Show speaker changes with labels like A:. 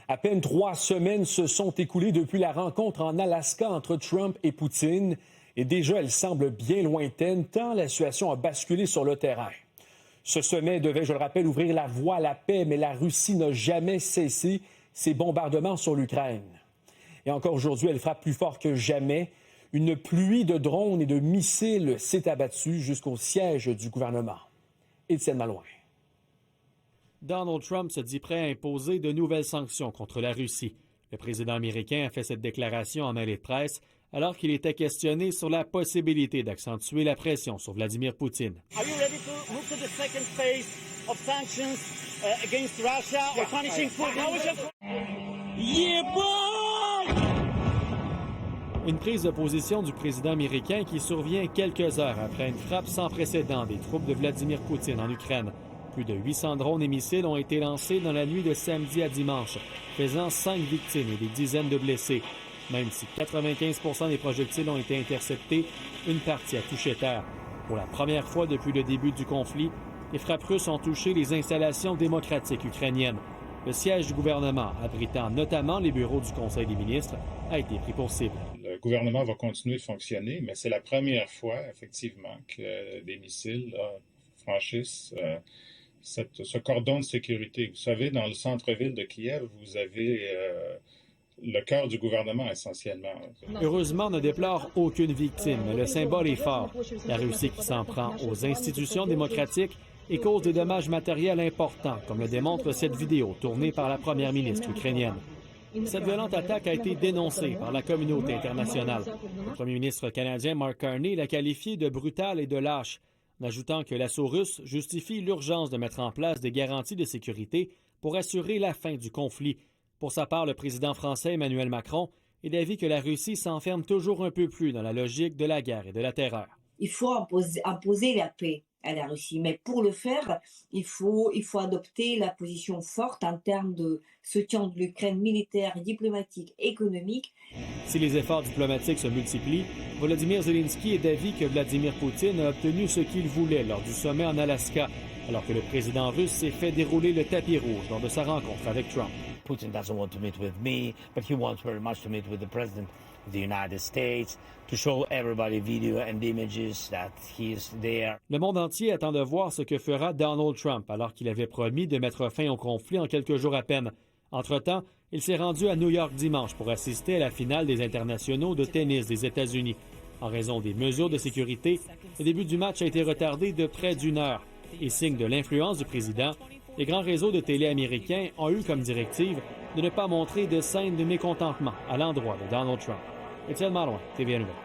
A: À peine 3 semaines se sont écoulées depuis la rencontre en Alaska entre Trump et Poutine. Et déjà, elle semble bien lointaine, tant la situation a basculé sur le terrain. Ce sommet devait, je le rappelle, ouvrir la voie à la paix, mais la Russie n'a jamais cessé ses bombardements sur l'Ukraine. Et encore aujourd'hui, elle frappe plus fort que jamais. Une pluie de drones et de missiles s'est abattue jusqu'au siège du gouvernement. Étienne Malouin.
B: Donald Trump se dit prêt à imposer de nouvelles sanctions contre la Russie. Le président américain a fait cette déclaration en mêlée de presse alors qu'il était questionné sur la possibilité d'accentuer la pression sur Vladimir Poutine.
C: Are you ready to move to the second phase of sanctions against Russia or punishing Putin? Yeah, boy!
B: Une prise de position du président américain qui survient quelques heures après une frappe sans précédent des troupes de Vladimir Poutine en Ukraine. Plus de 800 drones et missiles ont été lancés dans la nuit de samedi à dimanche, faisant 5 victimes et des dizaines de blessés. Même si 95% des projectiles ont été interceptés, une partie a touché terre. Pour la première fois depuis le début du conflit, les frappes russes ont touché les installations démocratiques ukrainiennes. Le siège du gouvernement, abritant notamment les bureaux du Conseil des ministres, a été pris pour cible.
D: Le gouvernement va continuer de fonctionner, mais c'est la première fois, effectivement, que des missiles franchissent ce cordon de sécurité. Vous savez, dans le centre-ville de Kiev, vous avez le cœur du gouvernement, essentiellement.
B: Heureusement, on ne déplore aucune victime, mais le symbole est fort. La Russie qui s'en prend aux institutions démocratiques et cause des dommages matériels importants, comme le démontre cette vidéo tournée par la première ministre ukrainienne. Cette violente attaque a été dénoncée par la communauté internationale. Le premier ministre canadien Mark Carney l'a qualifiée de brutale et de lâche, en ajoutant que l'assaut russe justifie l'urgence de mettre en place des garanties de sécurité pour assurer la fin du conflit. Pour sa part, le président français Emmanuel Macron est d'avis que la Russie s'enferme toujours un peu plus dans la logique de la guerre et de la terreur.
E: Il faut imposer la paix à la Russie, mais pour le faire, il faut adopter la position forte en termes de soutien de l'Ukraine militaire, diplomatique, économique.
B: Si les efforts diplomatiques se multiplient, Volodymyr Zelensky est d'avis que Vladimir Poutine a obtenu ce qu'il voulait lors du sommet en Alaska, alors que le président russe s'est fait dérouler le tapis rouge lors de sa rencontre avec Trump.
F: Putin doesn't want to meet with me, but he wants very much to meet with the president of the United States to show everybody video and images that he is there.
B: Le monde entier attend de voir ce que fera Donald Trump alors qu'il avait promis de mettre fin au conflit en quelques jours à peine. Entre-temps, il s'est rendu à New York dimanche pour assister à la finale des internationaux de tennis des États-Unis. En raison des mesures de sécurité, le début du match a été retardé de près d'1 heure. Et signe de l'influence du président, les grands réseaux de télé américains ont eu comme directive de ne pas montrer de scènes de mécontentement à l'endroit de Donald Trump. Étienne Malouin, TVA Nouvelles.